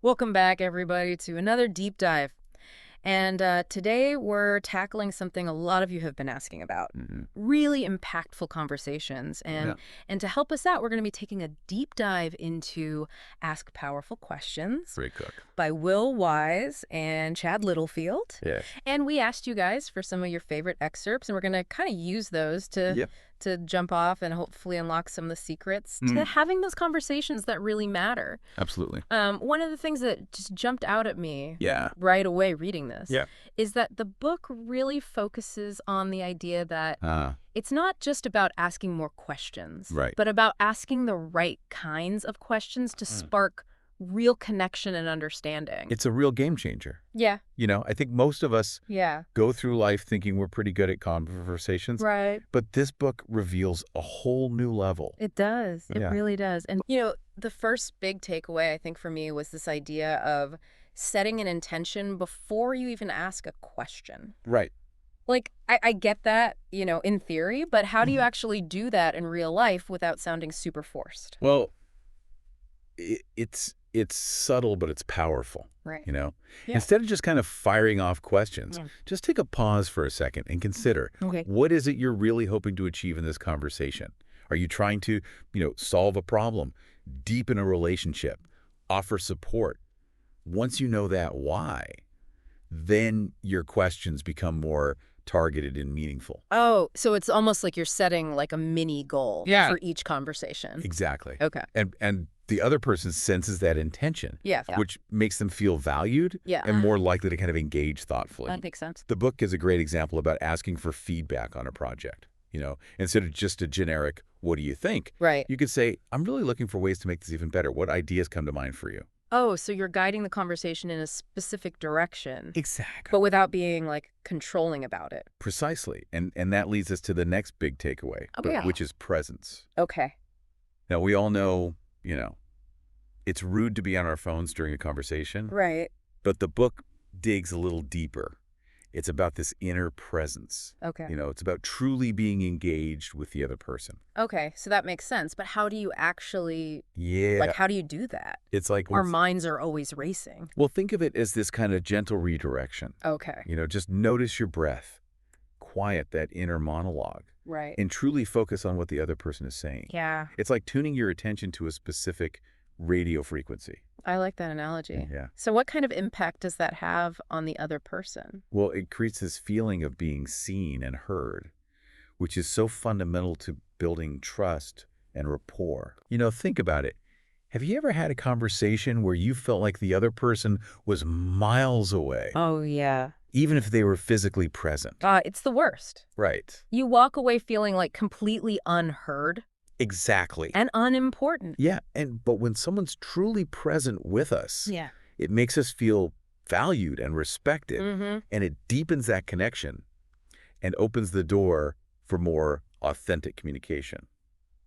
Welcome back, everybody, to another deep dive. And today we're tackling something a lot of you have been asking about. Hmm. Really impactful conversations. Yeah. And to help us out, we're going to be taking a deep dive into Ask Powerful Questions Great cook. by Wise and Chad Littlefield. Yes. And we asked you guys for some of your favorite excerpts, and we're going to kind of use those Yep. to jump off and hopefully unlock some of the secrets to Mm. having those conversations that really matter. Absolutely. One of the things that just jumped out at me Yeah. right away reading this Yeah. is that the book really focuses on the idea that Ah, it's not just about asking more questions, right. but about asking the right kinds of questions to spark real connection and understanding. It's a real game changer. Yeah, I think most of us yeah. go through life thinking we're pretty good at conversations, Right. but this book reveals a whole new level. It does. It Yeah. really does. And, the first big takeaway, I think, for me was this idea of setting an intention before you even ask a question. Right. Like, I get that, in theory, but how do you Mhm. actually do that in real life without sounding super forced? Well, it's subtle, but it's powerful. Right. Yeah. Yeah. Instead of just kind of firing off questions, Yeah. just take a pause for a second and consider, Okay. what is it you're really hoping to achieve in this conversation? Are you trying to, solve a problem, deepen a relationship, offer support? Once you know that why, then your questions become more targeted and meaningful. Oh, so it's almost like you're setting like a mini goal Yeah. for each conversation. Exactly. Okay. And the other person senses that intention, Yeah. Yeah. which makes them feel valued Yeah. and more likely to kind of engage thoughtfully. That makes sense. The book gives a great example about asking for feedback on a project. Instead of just a generic, what do you think? Right. You could say, I'm really looking for ways to make this even better. What ideas come to mind for you? Oh, so you're guiding the conversation in a specific direction, Exactly. but without being like controlling about it. Precisely. And that leads us to the next big takeaway, Okay. Yeah. which is presence. Okay. Now, we all know, it's rude to be on our phones during a conversation, Right. but the book digs a little deeper. It's about this inner presence. Okay. It's about truly being engaged with the other person. Okay. So that makes sense. But how do you actually, Yeah. how do you do that? It's like, Our minds are always racing. well, think of it as this kind of gentle redirection. Okay. Just notice your breath, quiet that inner monologue, Right. and truly focus on what the other person is saying. Yeah. It's like tuning your attention to a specific radio frequency. I like that analogy. Yeah. So what kind of impact does that have on the other person? Well, it creates this feeling of being seen and heard, which is so fundamental to building trust and rapport. Think about it. Have you ever had a conversation where you felt like the other person was miles away, Oh, yeah. even if they were physically present? It's the worst. Right. You walk away feeling like completely unheard Exactly. and unimportant. Yeah, but when someone's truly present with us, Yeah. it makes us feel valued and respected, Mm-hmm. and it deepens that connection and opens the door for more authentic communication.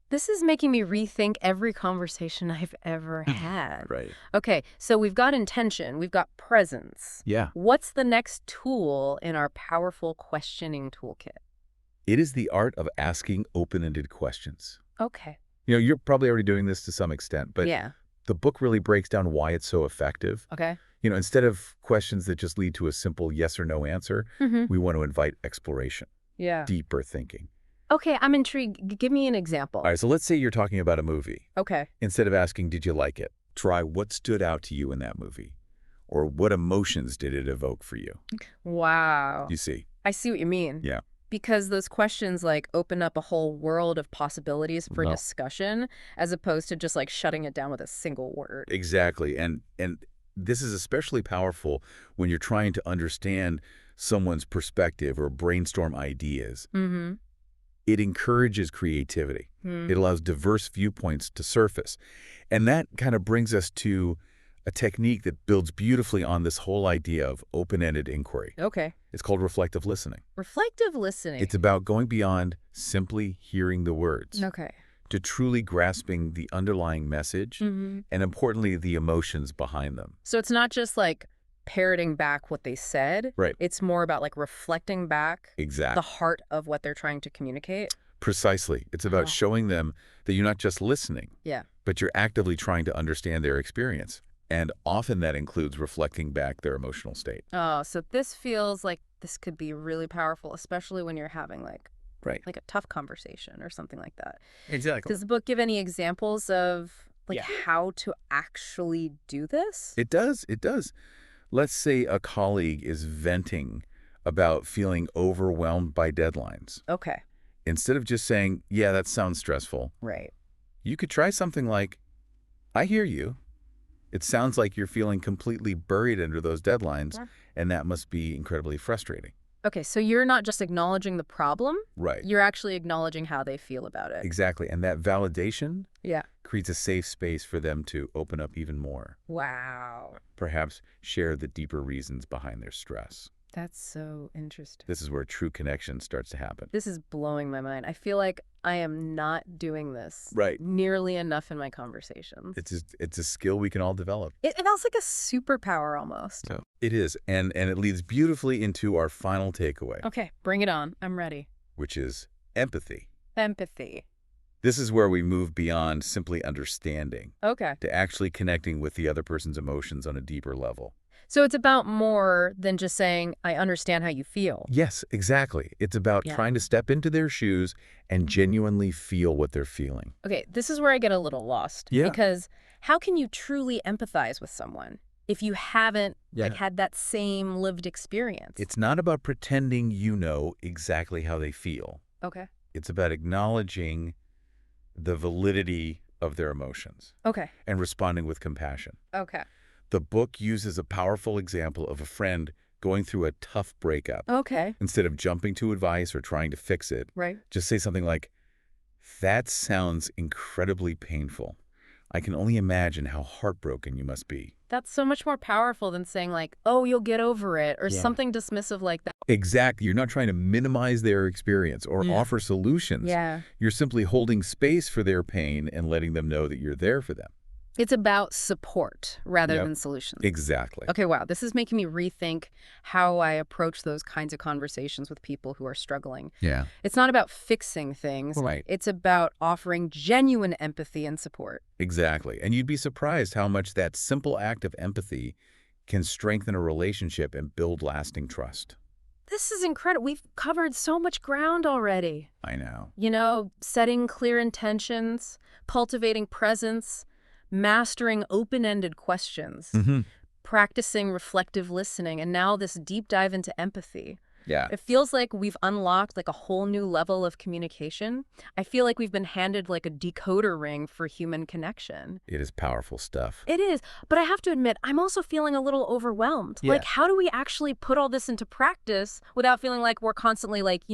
This is making me rethink every conversation I've ever had. Right. Okay, so we've got intention, we've got presence. Yeah. What's the next tool in our powerful questioning toolkit? It is the art of asking open-ended questions. Okay. You're probably already doing this to some extent, but Yeah. the book really breaks down why it's so effective. Okay. Instead of questions that just lead to a simple yes or no answer, Mm-hmm. we want to invite exploration, Yeah. deeper thinking. Okay, I'm intrigued. Give me an example. All right, so let's say you're talking about a movie. Okay. Instead of asking, did you like it? Try what stood out to you in that movie? Or what emotions did it evoke for you? Wow. You see? I see what you mean. Yeah. Because those questions open up a whole world of possibilities for Well. discussion as opposed to just shutting it down with a single word. Exactly. And this is especially powerful when you're trying to understand someone's perspective or brainstorm ideas. Mm-hmm. It encourages creativity. It allows diverse viewpoints to surface. And that kind of brings us to a technique that builds beautifully on this whole idea of open-ended inquiry. Okay. It's called reflective listening. Reflective listening. It's about going beyond simply hearing the words Okay. to truly grasping the underlying message Mm-hmm. and, importantly, the emotions behind them. So it's not just parroting back what they said. Right. It's more about reflecting back Exactly. the heart of what they're trying to communicate. Precisely. It's about Oh. showing them that you're not just listening, Yeah. but you're actively trying to understand their experience. And often that includes reflecting back their emotional state. Oh, so this feels like this could be really powerful, especially when you're having Right. like a tough conversation or something like that. Exactly. Does the book give any examples of like Yeah. how to actually do this? It does. It does. Let's say a colleague is venting about feeling overwhelmed by deadlines. Okay. Instead of just saying, yeah, that sounds stressful, Right. you could try something like, I hear you. It sounds like you're feeling completely buried under those deadlines, Yeah. and that must be incredibly frustrating. Okay, so you're not just acknowledging the problem, Right. you're actually acknowledging how they feel about it. Exactly. And that validation Yeah. creates a safe space for them to open up even more, Wow. perhaps share the deeper reasons behind their stress. That's so interesting. This is where true connection starts to happen. This is blowing my mind. I feel like I am not doing this Right. nearly enough in my conversations. It's a skill we can all develop. It feels like a superpower almost. So it is. And it leads beautifully into our final takeaway, Okay, bring it on. I'm ready. which is empathy. Empathy. This is where we move beyond simply understanding Okay. to actually connecting with the other person's emotions on a deeper level. So it's about more than just saying, I understand how you feel. Yes, exactly. It's about Yeah. trying to step into their shoes and genuinely feel what they're feeling. Okay, this is where I get a little lost. Yeah. Because how can you truly empathize with someone if you haven't had that same lived experience? It's not about pretending you know exactly how they feel. Okay. It's about acknowledging the validity of their emotions Okay. and responding with compassion. Okay. The book uses a powerful example of a friend going through a tough breakup. Okay. Instead of jumping to advice or trying to fix it, Right. just say something like, that sounds incredibly painful. I can only imagine how heartbroken you must be. That's so much more powerful than saying like, oh, you'll get over it or Yeah. something dismissive like that. Exactly. You're not trying to minimize their experience or offer solutions. Yeah. You're simply holding space for their pain and letting them know that you're there for them. It's about support rather Yep. than solutions. Exactly. Okay, wow. This is making me rethink how I approach those kinds of conversations with people who are struggling. Yeah. It's not about fixing things. Right. It's about offering genuine empathy and support. Exactly. And you'd be surprised how much that simple act of empathy can strengthen a relationship and build lasting trust. This is incredible. We've covered so much ground already. I know. You know, setting clear intentions, cultivating presence, mastering open-ended questions, practicing reflective listening, and now this deep dive into empathy. Yeah. It feels like we've unlocked like a whole new level of communication. I feel like we've been handed like a decoder ring for human connection. It is powerful stuff. It is, but I have to admit, I'm also feeling a little overwhelmed. Yeah. Like, how do we actually put all this into practice without feeling like we're constantly like,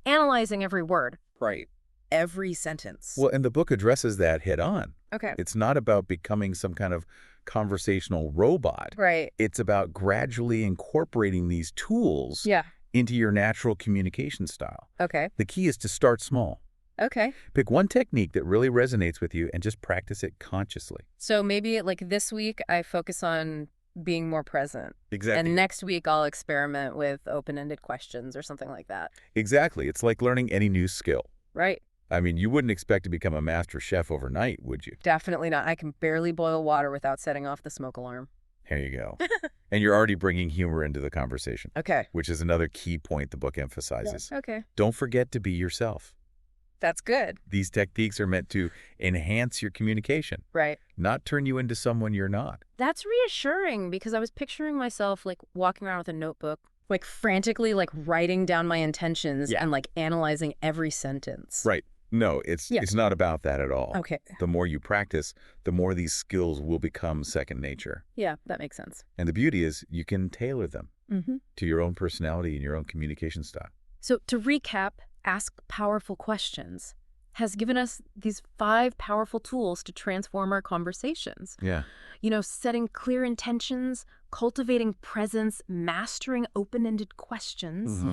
analyzing every word? Right. Every sentence. Well, and the book addresses that head on. Okay. It's not about becoming some kind of conversational robot. Right. It's about gradually incorporating these tools Yeah. into your natural communication style. Okay. The key is to start small. Okay. Pick one technique that really resonates with you and just practice it consciously. So maybe like this week I focus on being more present. Exactly. And next week I'll experiment with open-ended questions or something like that. Exactly. It's like learning any new skill. Right. I mean, you wouldn't expect to become a master chef overnight, would you? Definitely not. I can barely boil water without setting off the smoke alarm. Here you go. And you're already bringing humor into the conversation, Okay. which is another key point the book emphasizes. Okay. Don't forget to be yourself. That's good. These techniques are meant to enhance your communication, Right. not turn you into someone you're not. That's reassuring because I was picturing myself like walking around with a notebook, like frantically like writing down my intentions and like analyzing every sentence. Right. No, it's not about that at all. Okay. The more you practice, the more these skills will become second nature. Yeah, that makes sense. And the beauty is you can tailor them Mm-hmm. to your own personality and your own communication style. So to recap, Ask Powerful Questions has given us these 5 powerful tools to transform our conversations. Yeah. Setting clear intentions, cultivating presence, mastering open-ended questions,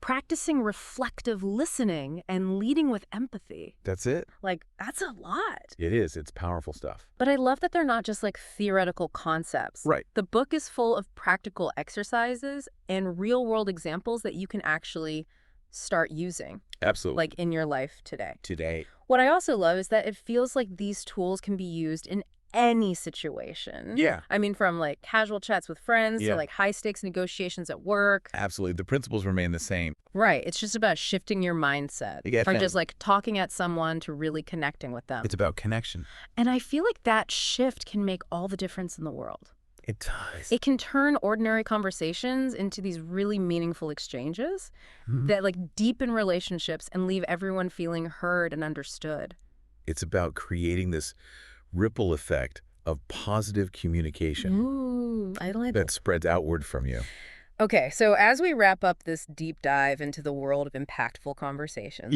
practicing reflective listening, and leading with empathy. That's it. Like, that's a lot. It is. It's powerful stuff. But I love that they're not just like theoretical concepts. Right. The book is full of practical exercises and real-world examples that you can actually start using, Absolutely. like in your life today. Today. What I also love is that it feels like these tools can be used in any situation. Yeah. I mean, from like casual chats with friends Yeah. to like high stakes negotiations at work. Absolutely. The principles remain the same. Right. It's just about shifting your mindset You get from that. just like talking at someone to really connecting with them. It's about connection. And I feel like that shift can make all the difference in the world. It does. It can turn ordinary conversations into these really meaningful exchanges that like deepen relationships and leave everyone feeling heard and understood. It's about creating this ripple effect of positive communication Ooh, I like that spreads outward from you. Okay, so as we wrap up this deep dive into the world of impactful conversations,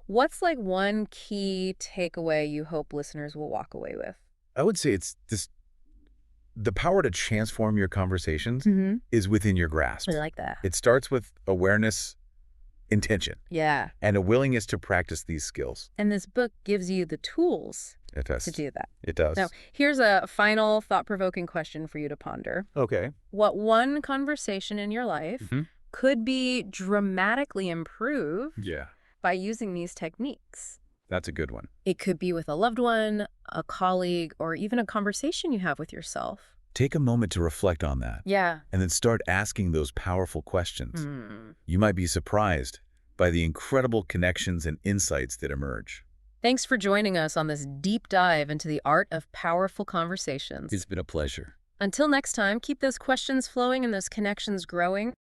what's like one key takeaway you hope listeners will walk away with? I would say it's this: the power to transform your conversations is within your grasp. I like that. It starts with awareness, intention, Yeah. and a willingness to practice these skills. And this book gives you the tools It does. to do that. It does. Now, here's a final thought-provoking question for you to ponder. Okay. What one conversation in your life could be dramatically improved Yeah. by using these techniques? That's a good one. It could be with a loved one, a colleague, or even a conversation you have with yourself. Take a moment to reflect on that. Yeah. And then start asking those powerful questions. You might be surprised by the incredible connections and insights that emerge. Thanks for joining us on this deep dive into the art of powerful conversations. It's been a pleasure. Until next time, keep those questions flowing and those connections growing.